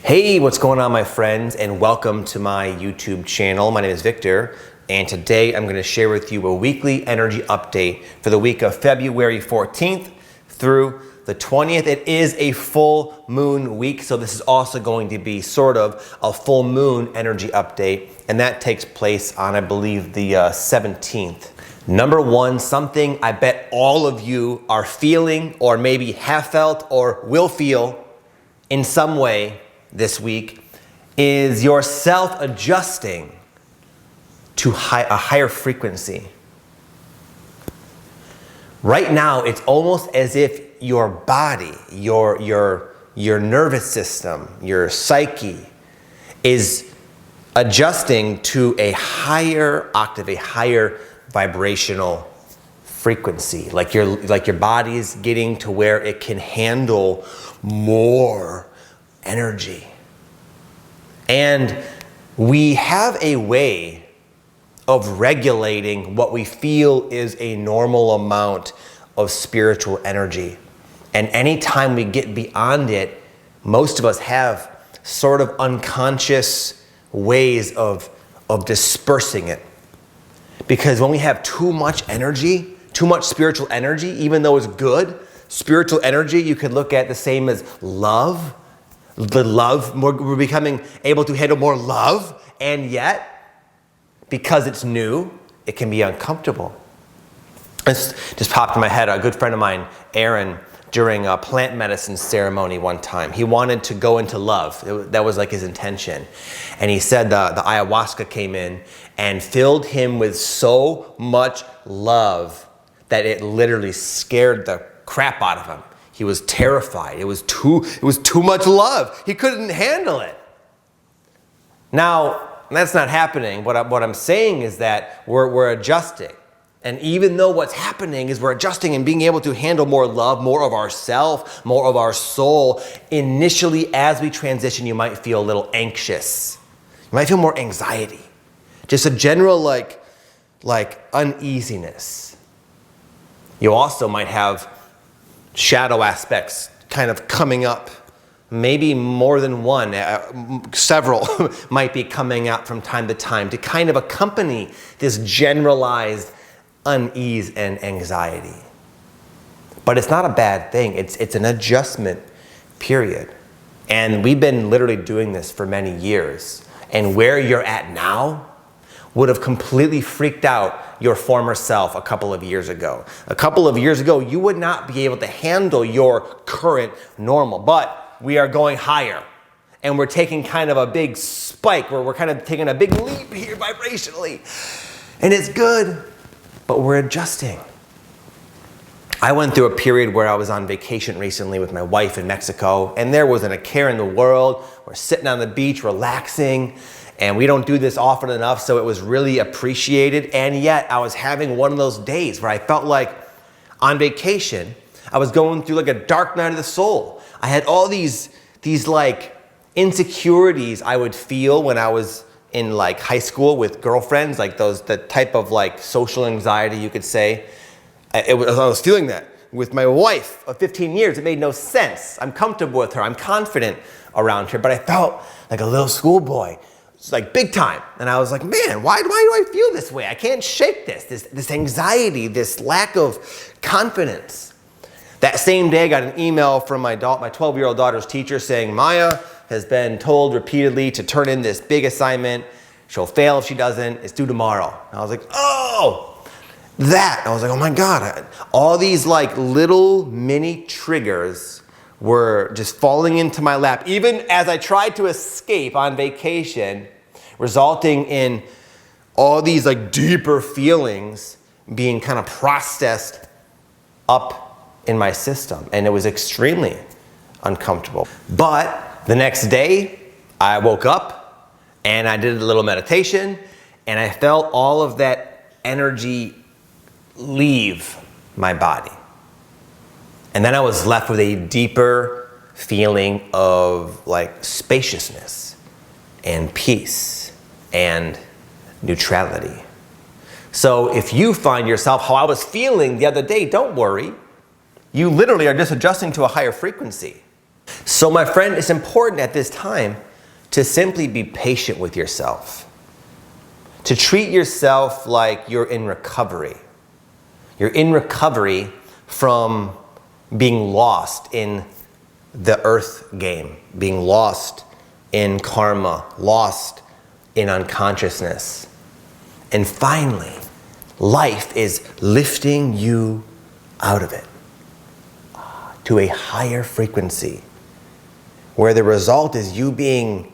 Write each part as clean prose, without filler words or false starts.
Hey, what's going on, my friends, and welcome to my YouTube channel. My name is Victor, and today I'm going to share with you a weekly energy update for the week of February 14th through the 20th. It is a full moon week, so this is also going to be sort of a full moon energy update, and that takes place on, I believe, the 17th. Number one, something I bet all of you are feeling, or maybe have felt, or will feel in some way this week, is yourself adjusting to a higher frequency. Right now, it's almost as if your body, your nervous system, your psyche is adjusting to a higher octave, a higher vibrational frequency. Like your body's getting to where it can handle more energy. And we have a way of regulating what we feel is a normal amount of spiritual energy. And anytime we get beyond it, most of us have sort of unconscious ways of dispersing it. Because when we have too much energy, too much spiritual energy, even though it's good, spiritual energy you could look at the same as love. We're becoming able to handle more love, and yet, because it's new, it can be uncomfortable. This just popped in my head. A good friend of mine, Aaron, during a plant medicine ceremony one time, he wanted to go into love. That was like his intention. And he said the ayahuasca came in and filled him with so much love that it literally scared the crap out of him. He was terrified. It was too much love. He couldn't handle it. Now, that's not happening. What I'm saying is that we're adjusting. And even though what's happening is we're adjusting and being able to handle more love, more of ourself, more of our soul, initially as we transition, you might feel a little anxious. You might feel more anxiety. Just a general like uneasiness. You also might have shadow aspects kind of coming up. Maybe more than one, several might be coming out from time to time to kind of accompany this generalized unease and anxiety. But it's not a bad thing. It's an adjustment period. And we've been literally doing this for many years. And where you're at now would have completely freaked out your former self a couple of years ago. A couple of years ago, you would not be able to handle your current normal. But we are going higher. And we're taking kind of a big spike, where we're kind of taking a big leap here vibrationally. And it's good, but we're adjusting. I went through a period where I was on vacation recently with my wife in Mexico, and there wasn't a care in the world. We're sitting on the beach, relaxing, and we don't do this often enough, so it was really appreciated. And yet I was having one of those days where I felt like on vacation, I was going through like a dark night of the soul. I had all these like insecurities I would feel when I was in like high school with girlfriends, like the type of like social anxiety, you could say. I was feeling that with my wife of 15 years. It made no sense. I'm comfortable with her. I'm confident around her, but I felt like a little schoolboy. It's like big time. And I was like, man, why do I feel this way? I can't shake this anxiety, this lack of confidence. That same day, I got an email from my 12-year-old daughter's teacher saying, Maya has been told repeatedly to turn in this big assignment. She'll fail if she doesn't. It's due tomorrow. And I was like, oh, that. I was like, oh my God. All these like little mini triggers were just falling into my lap, even as I tried to escape on vacation, resulting in all these like deeper feelings being kind of processed up in my system. And it was extremely uncomfortable. But the next day, I woke up and I did a little meditation, and I felt all of that energy leave my body. And then I was left with a deeper feeling of like spaciousness and peace and neutrality. So if you find yourself how I was feeling the other day, don't worry. You literally are just adjusting to a higher frequency. So my friend, it's important at this time to simply be patient with yourself. To treat yourself like you're in recovery. You're in recovery from being lost in the earth game, being lost in karma, lost in unconsciousness. And finally, life is lifting you out of it to a higher frequency, where the result is you being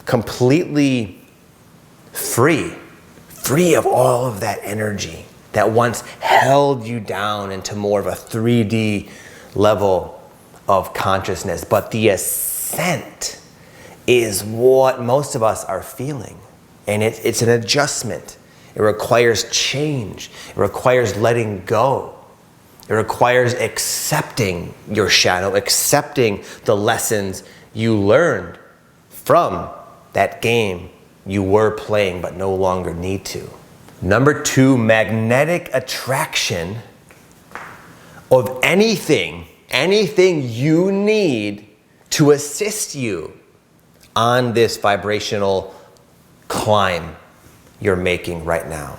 completely free of all of that energy that once held you down into more of a 3D level of consciousness. But the ascent is what most of us are feeling. And it's an adjustment. It requires change. It requires letting go. It requires accepting your shadow, accepting the lessons you learned from that game you were playing but no longer need to. Number 2, magnetic attraction of anything you need to assist you on this vibrational climb you're making right now.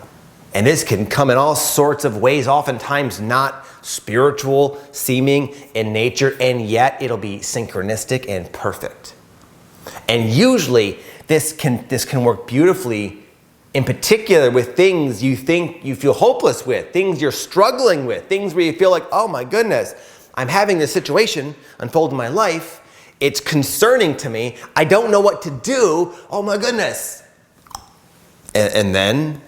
And this can come in all sorts of ways, oftentimes not spiritual seeming in nature, and yet it'll be synchronistic and perfect. And usually this can work beautifully, in particular with things you think you feel hopeless with, things you're struggling with, things where you feel like, oh my goodness, I'm having this situation unfold in my life. It's concerning to me. I don't know what to do. Oh my goodness. And then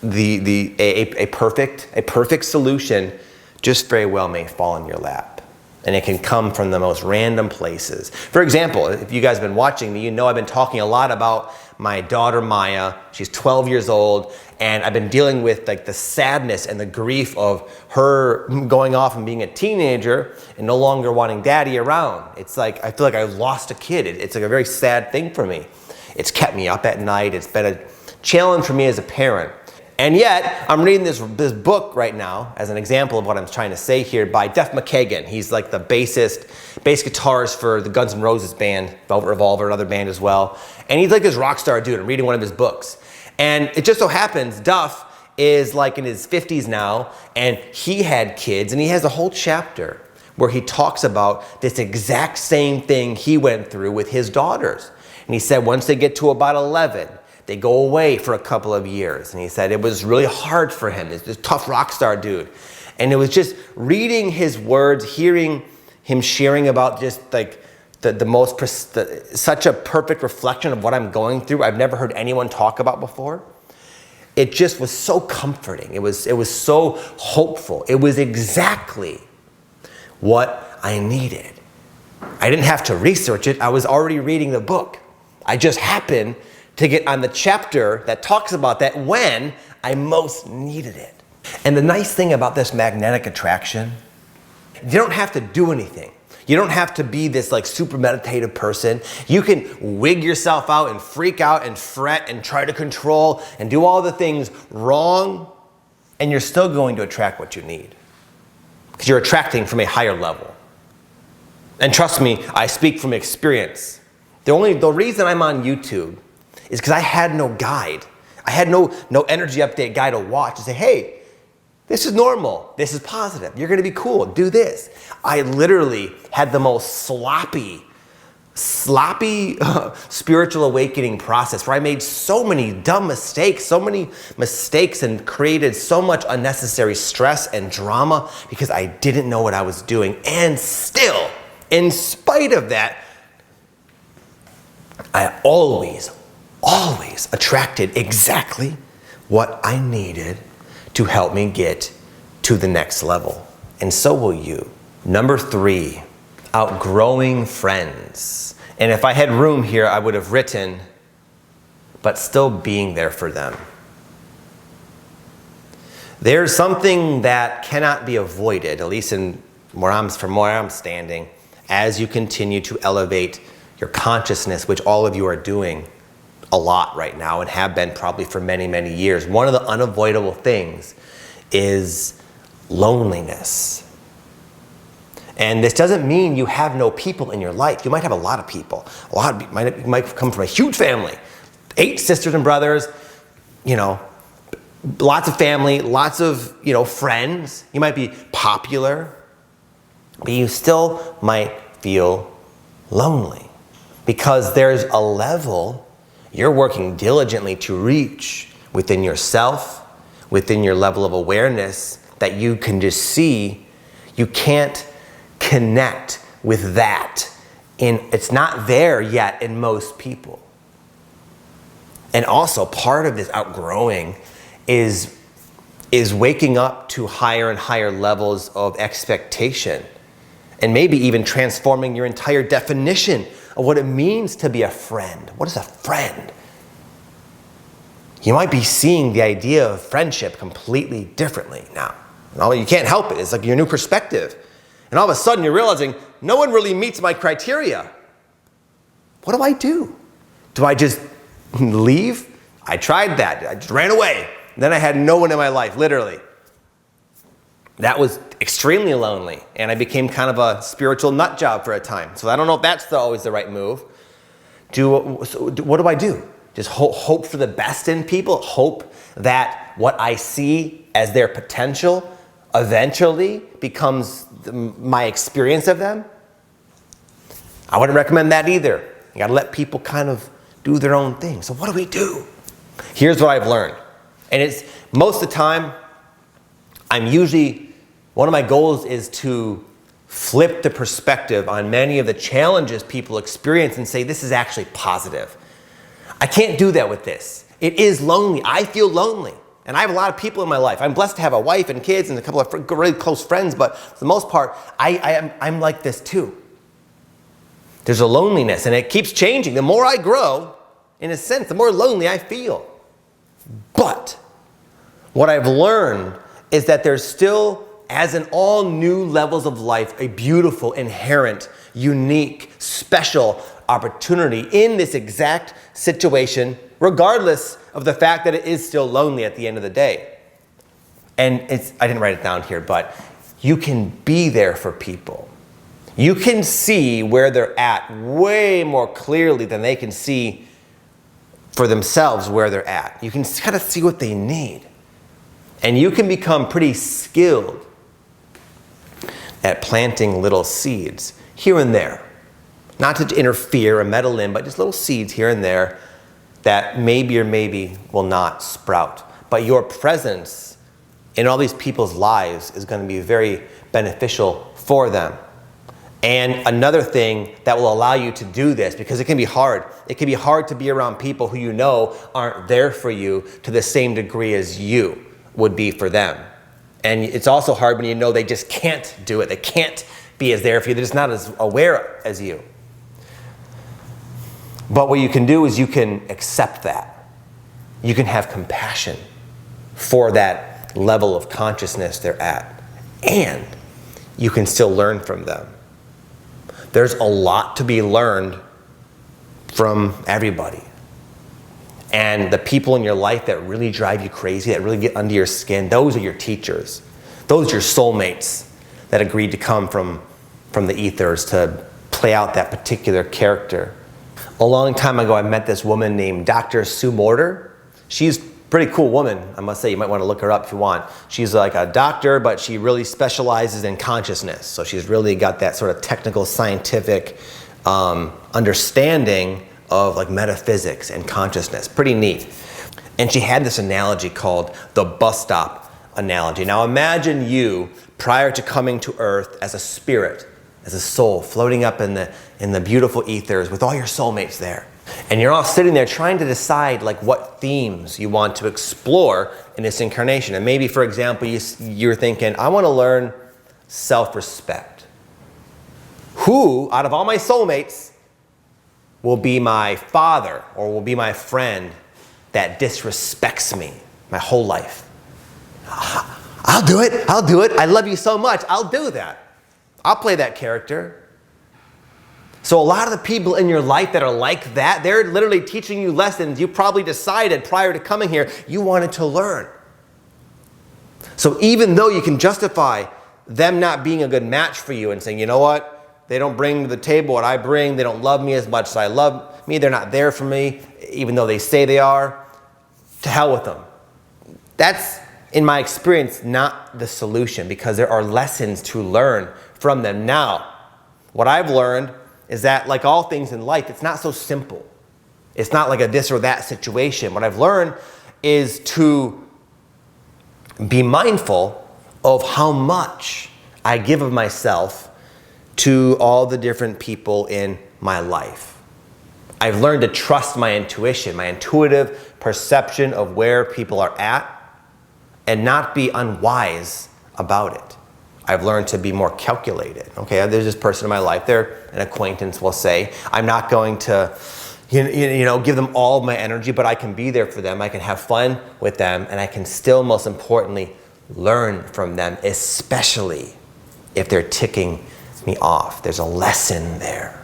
a perfect solution just very well may fall in your lap. And it can come from the most random places. For example, if you guys have been watching me, you know I've been talking a lot about my daughter Maya. She's 12 years old, and I've been dealing with like the sadness and the grief of her going off and being a teenager and no longer wanting daddy around. It's like I feel like I lost a kid. It's like a very sad thing for me. It's kept me up at night. It's been a challenge for me as a parent. And yet, I'm reading this book right now as an example of what I'm trying to say here by Duff McKagan. He's like the bass guitarist for the Guns N' Roses band, Velvet Revolver, another band as well. And he's like this rock star dude. I'm reading one of his books. And it just so happens Duff is like in his 50s now, and he had kids, and he has a whole chapter where he talks about this exact same thing he went through with his daughters. And he said once they get to about 11, they go away for a couple of years. And he said it was really hard for him, this tough rock star dude. And it was just reading his words, hearing him sharing about just like such a perfect reflection of what I'm going through I've never heard anyone talk about before. It just was so comforting. It was so hopeful. It was exactly what I needed. I didn't have to research it. I was already reading the book. I just happened to get on the chapter that talks about that when I most needed it. And the nice thing about this magnetic attraction, you don't have to do anything. You don't have to be this like super meditative person. You can wig yourself out and freak out and fret and try to control and do all the things wrong, and you're still going to attract what you need. Because you're attracting from a higher level. And trust me, I speak from experience. The reason I'm on YouTube is because I had no guide. I had no energy update guide to watch and say, hey, this is normal. This is positive. You're going to be cool. Do this. I literally had the most sloppy spiritual awakening process where I made so many dumb mistakes, and created so much unnecessary stress and drama because I didn't know what I was doing. And still, in spite of that, I always attracted exactly what I needed to help me get to the next level. And so will you. Number 3, outgrowing friends. And if I had room here, I would have written, but still being there for them. There's something that cannot be avoided, at least from where I'm standing, as you continue to elevate your consciousness, which all of you are doing a lot right now and have been probably for many, many years. One of the unavoidable things is loneliness. And this doesn't mean you have no people in your life. You might have a lot of people. You might come from a huge family, 8 sisters and brothers, lots of family, lots of, friends. You might be popular, but you still might feel lonely because there's a level you're working diligently to reach within yourself, within your level of awareness that you can just see. You can't connect with that. It's not there yet in most people. And also part of this outgrowing is waking up to higher and higher levels of expectation, and maybe even transforming your entire definition of what it means to be a friend. What is a friend? You might be seeing the idea of friendship completely differently now. You can't help it. It's like your new perspective. And all of a sudden you're realizing no one really meets my criteria. What do I do? Do I just leave? I tried that. I just ran away. Then I had no one in my life, literally. That was extremely lonely, and I became kind of a spiritual nut job for a time. So I don't know if that's always the right move. What do I do? Just hope for the best in people? Hope that what I see as their potential eventually becomes my experience of them? I wouldn't recommend that either. You gotta let people kind of do their own thing. So what do? Here's what I've learned. And it's most of the time, one of my goals is to flip the perspective on many of the challenges people experience and say, this is actually positive. I can't do that with this. It is lonely. I feel lonely. And I have a lot of people in my life. I'm blessed to have a wife and kids and a couple of really close friends, but for the most part, I'm like this too. There's a loneliness, and it keeps changing. The more I grow, in a sense, the more lonely I feel. But what I've learned is that there's still, as in all new levels of life, a beautiful, inherent, unique, special opportunity in this exact situation, regardless of the fact that it is still lonely at the end of the day. And I didn't write it down here, but you can be there for people. You can see where they're at way more clearly than they can see for themselves where they're at. You can kind of see what they need. And you can become pretty skilled at planting little seeds here and there. Not to interfere or meddle in, but just little seeds here and there that maybe or maybe will not sprout. But your presence in all these people's lives is going to be very beneficial for them. And another thing that will allow you to do this, because it can be hard. It can be hard to be around people who you know aren't there for you to the same degree as you would be for them. And it's also hard when you know they just can't do it. They can't be as there for you. They're just not as aware as you. But what you can do is you can accept that. You can have compassion for that level of consciousness they're at. And you can still learn from them. There's a lot to be learned from everybody. And the people in your life that really drive you crazy, that really get under your skin, those are your teachers. Those are your soulmates that agreed to come from the ethers to play out that particular character. A long time ago, I met this woman named Dr. Sue Morter. She's a pretty cool woman, I must say. You might want to look her up if you want. She's like a doctor, but she really specializes in consciousness. So she's really got that sort of technical, scientific understanding of like metaphysics and consciousness. Pretty neat. And she had this analogy called the bus stop analogy. Now imagine you, prior to coming to Earth as a spirit, as a soul, floating up in the beautiful ethers with all your soulmates there. And you're all sitting there trying to decide like what themes you want to explore in this incarnation. And maybe, for example, you're thinking, I want to learn self-respect. Who, out of all my soulmates, will be my father or will be my friend that disrespects me my whole life? I'll do it. I love you so much. I'll do that. I'll play that character. So a lot of the people in your life that are like that, they're literally teaching you lessons you probably decided prior to coming here you wanted to learn. So even though you can justify them not being a good match for you and saying, you know what, they don't bring to the table what I bring, they don't love me as much as I love me, they're not there for me, even though they say they are, to hell with them. That's, in my experience, not the solution, because there are lessons to learn from them. Now, what I've learned is that, like all things in life, it's not so simple. It's not like a this or that situation. What I've learned is to be mindful of how much I give of myself to all the different people in my life. I've learned to trust my intuition, my intuitive perception of where people are at, and not be unwise about it. I've learned to be more calculated. Okay, there's this person in my life, they're an acquaintance, we'll say. I'm not going to give them all of my energy, but I can be there for them. I can have fun with them, and I can still, most importantly, learn from them, especially if they're ticking me off. There's a lesson there.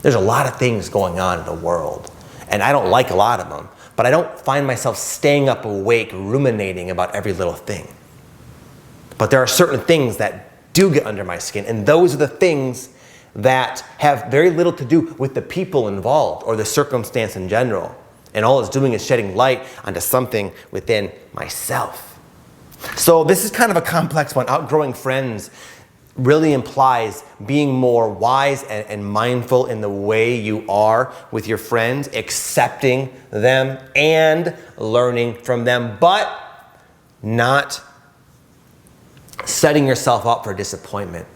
There's a lot of things going on in the world, and I don't like a lot of them, but I don't find myself staying up awake ruminating about every little thing. But there are certain things that do get under my skin, and those are the things that have very little to do with the people involved or the circumstance in general. And all it's doing is shedding light onto something within myself. So this is kind of a complex one. Outgrowing friends really implies being more wise and mindful in the way you are with your friends, accepting them and learning from them, but not setting yourself up for disappointment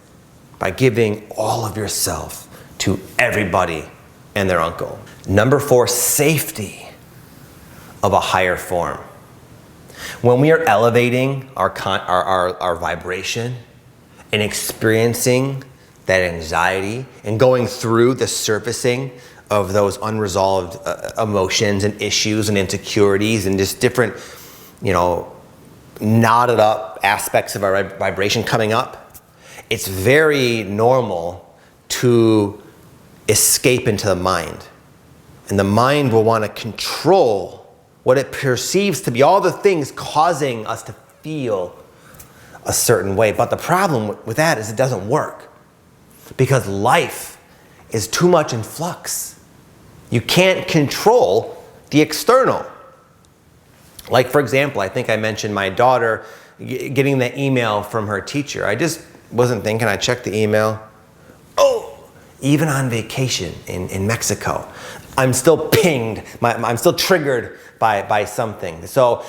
by giving all of yourself to everybody and their uncle. Number 4, safety of a higher form. When we are elevating our vibration and experiencing that anxiety and going through the surfacing of those unresolved emotions and issues and insecurities and just different, knotted up aspects of our vibration coming up, it's very normal to escape into the mind. And the mind will want to control what it perceives to be all the things causing us to feel a certain way. But the problem with that is it doesn't work, because life is too much in flux. You can't control the external. Like, for example, I think I mentioned my daughter getting the email from her teacher. I just wasn't thinking. I checked the email. Oh, even on vacation in Mexico, I'm still pinged. I'm still triggered by something. So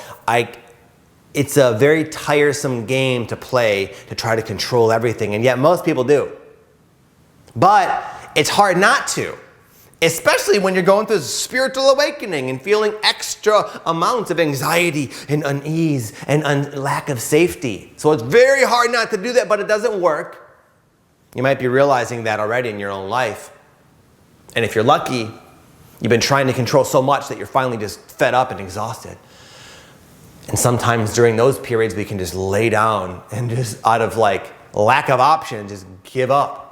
it's a very tiresome game to play to try to control everything, and yet most people do. But it's hard not to, especially when you're going through a spiritual awakening and feeling extra amounts of anxiety and unease and lack of safety. So it's very hard not to do that, but it doesn't work. You might be realizing that already in your own life. And if you're lucky, you've been trying to control so much that you're finally just fed up and exhausted. And sometimes during those periods, we can just lay down and just out of lack of option, just give up.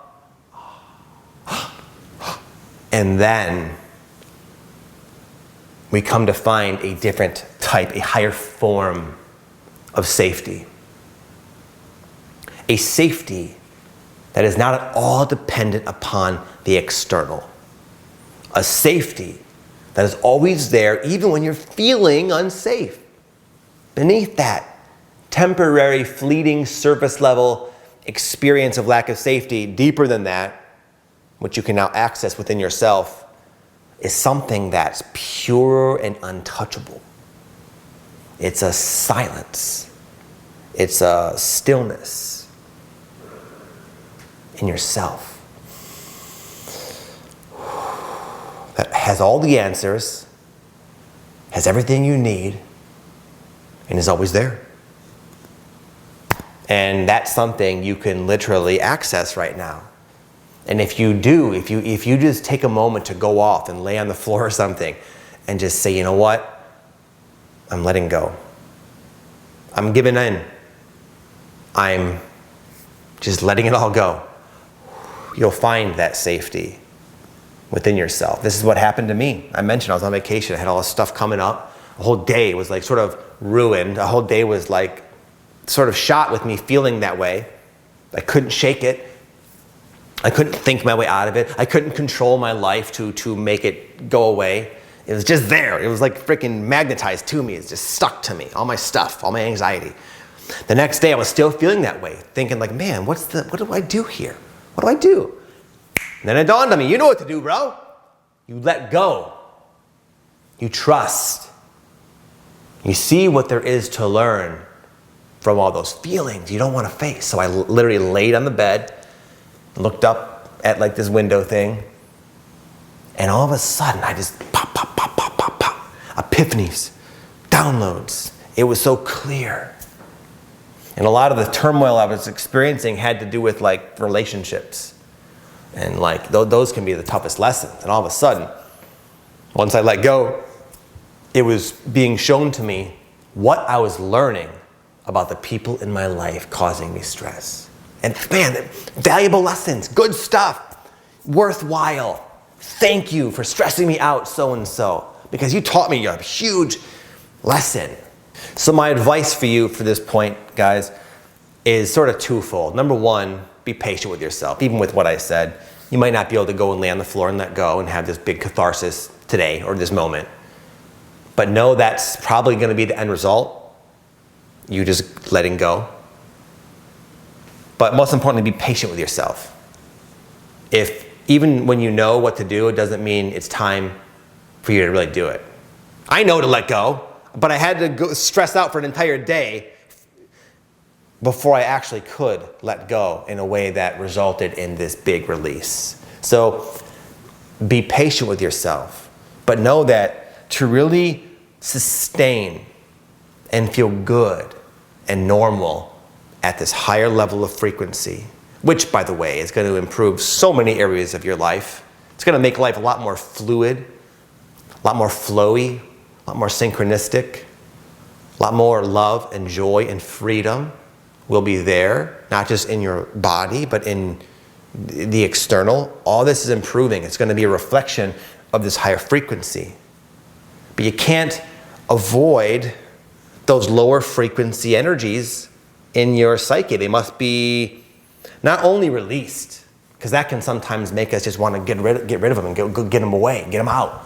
And then we come to find a different type, a higher form of safety. A safety that is not at all dependent upon the external. A safety that is always there even when you're feeling unsafe. Beneath that temporary, fleeting, surface level experience of lack of safety, deeper than that, which you can now access within yourself, is something that's pure and untouchable. It's a silence. It's a stillness in yourself that has all the answers, has everything you need, and is always there. And that's something you can literally access right now. And if you do, if you just take a moment to go off and lay on the floor or something and just say, you know what? I'm letting go. I'm giving in. I'm just letting it all go. You'll find that safety within yourself. This is what happened to me. I mentioned I was on vacation. I had all this stuff coming up. A whole day was sort of ruined. A whole day was sort of shot with me feeling that way. I couldn't shake it. I couldn't think my way out of it. I couldn't control my life to make it go away. It was just there. It was like freaking magnetized to me. It's just stuck to me. All my stuff, all my anxiety. The next day I was still feeling that way, thinking like, man, what do I do here? What do I do? And then it dawned on me, you know what to do, bro. You let go. You trust. You see what there is to learn from all those feelings you don't want to face. So I literally laid on the bed, looked up at like this window thing, and all of a sudden I just pop. Epiphanies, downloads. It was so clear. And a lot of the turmoil I was experiencing had to do with like relationships. And like those can be the toughest lessons. And all of a sudden, once I let go, it was being shown to me what I was learning about the people in my life causing me stress. And man, valuable lessons, good stuff, worthwhile. Thank you for stressing me out, so-and-so, because you taught me a huge lesson. So my advice for you for this point, guys, is sort of twofold. Number one, be patient with yourself. Even with what I said, you might not be able to go and lay on the floor and let go and have this big catharsis today or this moment. But know that's probably going to be the end result. You just letting go. But most importantly, be patient with yourself. Even when you know what to do, it doesn't mean it's time for you to really do it. I know to let go, but I had to go stress out for an entire day before I actually could let go in a way that resulted in this big release. So be patient with yourself, but know that to really sustain and feel good and normal at this higher level of frequency, which, by the way, is going to improve so many areas of your life. It's going to make life a lot more fluid, a lot more flowy, a lot more synchronistic, a lot more love and joy and freedom will be there, not just in your body, but in the external. All this is improving. It's going to be a reflection of this higher frequency. But you can't avoid those lower frequency energies in your psyche. They must be not only released, because that can sometimes make us just want to get rid of them and go get them away, get them out.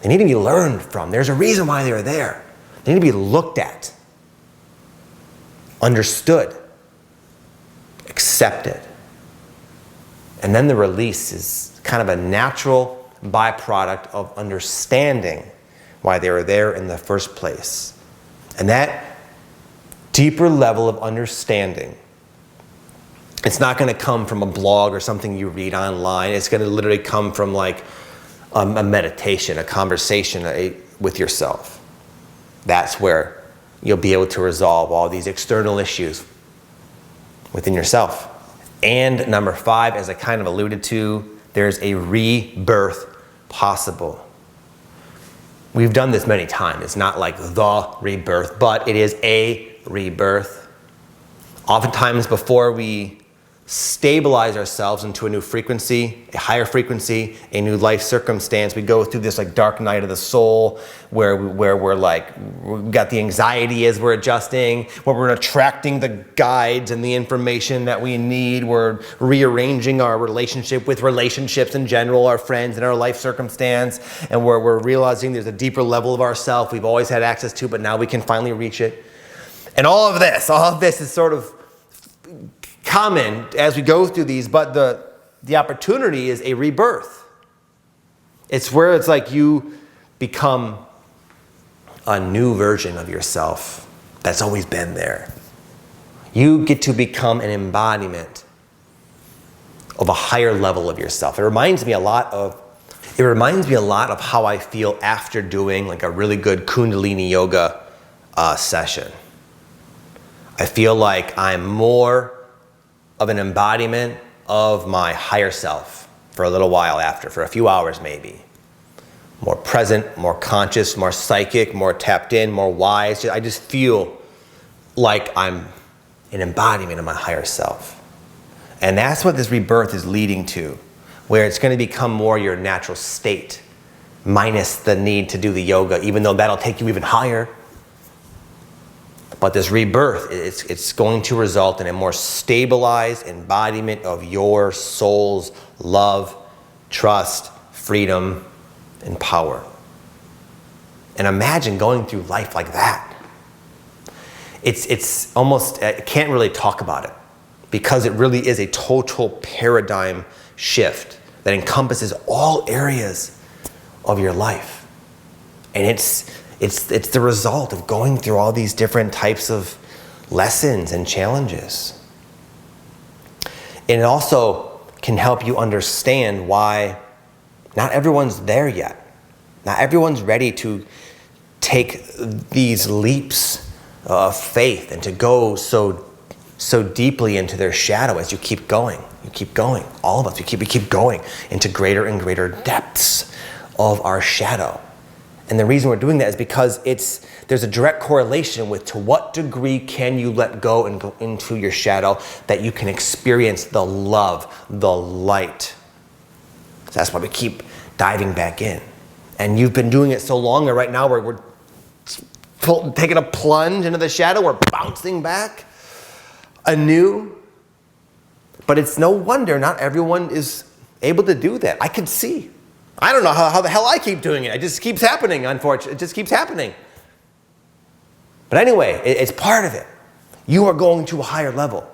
They need to be learned from. There's a reason why they're there. They need to be looked at, understood, accepted. And then the release is kind of a natural byproduct of understanding why they were there in the first place. And that deeper level of understanding, it's not going to come from a blog or something you read online. It's going to literally come from like a meditation, a conversation with yourself. That's where you'll be able to resolve all these external issues within yourself. And number 5, as I kind of alluded to, there's a rebirth possible. We've done this many times. It's not like the rebirth, but it is a rebirth. Oftentimes before we stabilize ourselves into a new frequency, a higher frequency, a new life circumstance, we go through this like dark night of the soul where we're like, we've got the anxiety as we're adjusting, where we're attracting the guides and the information that we need. We're rearranging our relationship with relationships in general, our friends and our life circumstance, and we're realizing there's a deeper level of ourself we've always had access to, but now we can finally reach it. And all of this is sort of common as we go through these, but the opportunity is a rebirth. It's where it's like you become a new version of yourself that's always been there. You get to become an embodiment of a higher level of yourself. It reminds me a lot of how I feel after doing like a really good Kundalini yoga session. I feel like I'm more of an embodiment of my higher self for a little while after, for a few hours maybe. More present, more conscious, more psychic, more tapped in, more wise. I just feel like I'm an embodiment of my higher self. And that's what this rebirth is leading to, where it's going to become more your natural state, minus the need to do the yoga, even though that'll take you even higher. But this rebirth, it's going to result in a more stabilized embodiment of your soul's love, trust, freedom, and power. And imagine going through life like that. It's almost, I can't really talk about it because it really is a total paradigm shift that encompasses all areas of your life. And it's the result of going through all these different types of lessons and challenges. And it also can help you understand why not everyone's there yet. Not everyone's ready to take these leaps of faith and to go so deeply into their shadow as you keep going. You keep going. All of us, we keep going into greater and greater depths of our shadow. And the reason we're doing that is because there's a direct correlation with to what degree can you let go and go into your shadow that you can experience the love, the light. So that's why we keep diving back in. And you've been doing it so long that right now we're taking a plunge into the shadow. We're bouncing back anew. But it's no wonder not everyone is able to do that. I can see. I don't know how the hell I keep doing it. It just keeps happening, unfortunately. It just keeps happening. But anyway, it's part of it. You are going to a higher level.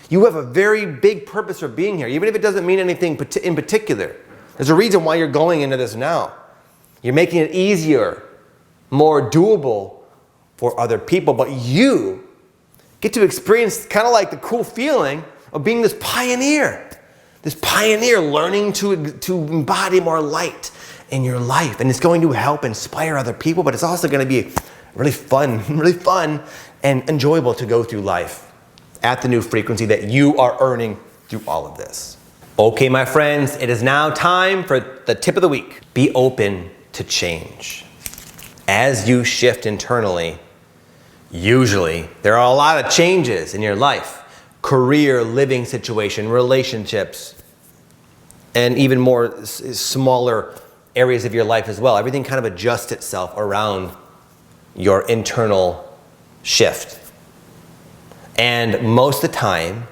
You have a very big purpose for being here, even if it doesn't mean anything in particular. There's a reason why you're going into this now. You're making it easier, more doable for other people, but you get to experience kind of like the cool feeling of being this pioneer learning to embody more light in your life. And it's going to help inspire other people, but it's also going to be really fun and enjoyable to go through life at the new frequency that you are earning through all of this. Okay, my friends, it is now time for the tip of the week. Be open to change. As you shift internally, usually there are a lot of changes in your life. Career, living situation, relationships, and even more smaller areas of your life as well. Everything kind of adjusts itself around your internal shift. And most of the time,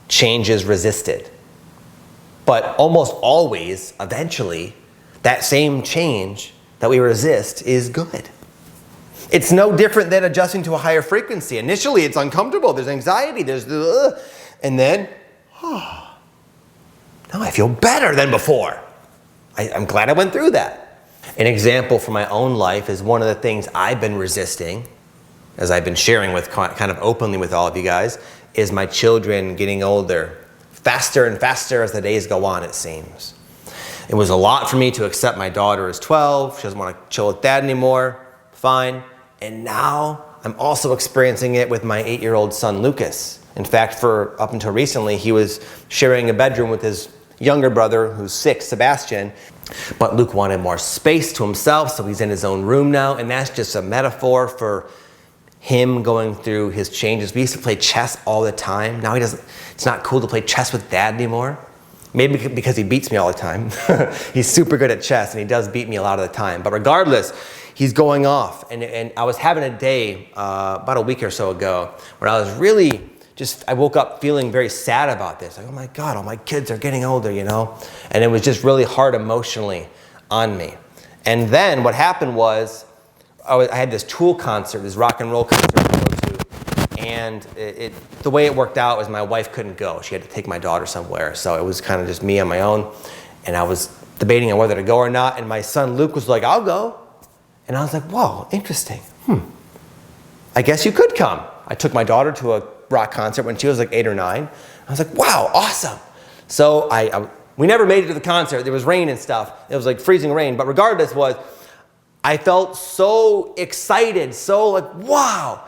change is resisted. But almost always, eventually, that same change that we resist is good. It's no different than adjusting to a higher frequency. Initially, it's uncomfortable. There's anxiety. There's and then, now I feel better than before. I'm glad I went through that. An example from my own life is one of the things I've been resisting, as I've been sharing with kind of openly with all of you guys, is my children getting older. Faster and faster as the days go on, it seems. It was a lot for me to accept my daughter is 12. She doesn't want to chill with dad anymore. Fine. And now I'm also experiencing it with my 8-year-old son, Lucas. In fact, for up until recently, he was sharing a bedroom with his younger brother, who's 6, Sebastian. But Luke wanted more space to himself, so he's in his own room now. And that's just a metaphor for him going through his changes. We used to play chess all the time. Now it's not cool to play chess with dad anymore. Maybe because he beats me all the time. He's super good at chess, and he does beat me a lot of the time. But regardless, he's going off. And I was having a day about a week or so ago where I was really I woke up feeling very sad about this. Like, oh my God, all my kids are getting older, you know? And it was just really hard emotionally on me. And then what happened was, I had this Tool concert, this rock and roll concert to go to. And the way it worked out was my wife couldn't go. She had to take my daughter somewhere. So it was kind of just me on my own. And I was debating on whether to go or not. And my son Luke was like, I'll go. And I was like, whoa, interesting. I guess you could come. I took my daughter to a rock concert when she was like 8 or 9. I was like, wow, awesome. So we never made it to the concert. There was rain and stuff. It was like freezing rain. But regardless, I felt so excited, so like, wow.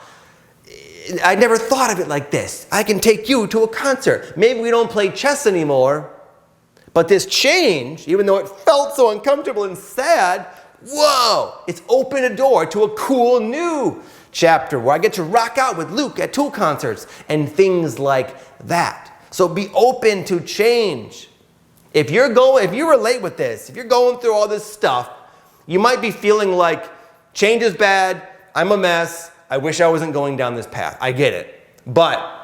I never thought of it like this. I can take you to a concert. Maybe we don't play chess anymore, but this change, even though it felt so uncomfortable and sad, whoa, it's opened a door to a cool new chapter where I get to rock out with Luke at Tool concerts and things like that. So be open to change. If you relate with this, if you're going through all this stuff, you might be feeling like change is bad, I'm a mess, I wish I wasn't going down this path. I get it. But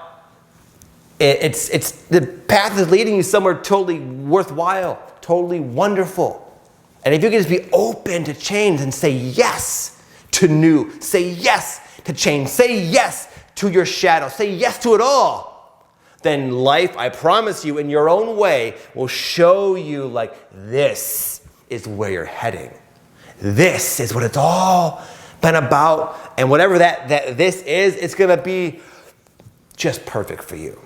it's the path is leading you somewhere totally worthwhile, totally wonderful. And if you can just be open to change and say yes to new, say yes to change, say yes to your shadow, say yes to it all, then life, I promise you, in your own way, will show you like this is where you're heading. This is what it's all been about. And whatever that this is, it's going to be just perfect for you.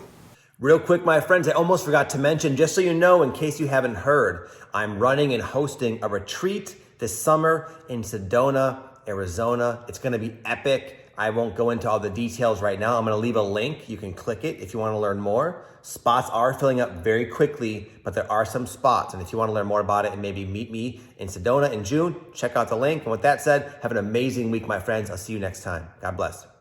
Real quick, my friends, I almost forgot to mention, just so you know, in case you haven't heard, I'm running and hosting a retreat this summer in Sedona, Arizona. It's going to be epic. I won't go into all the details right now. I'm going to leave a link. You can click it if you want to learn more. Spots are filling up very quickly, but there are some spots. And if you want to learn more about it and maybe meet me in Sedona in June, check out the link. And with that said, have an amazing week, my friends. I'll see you next time. God bless.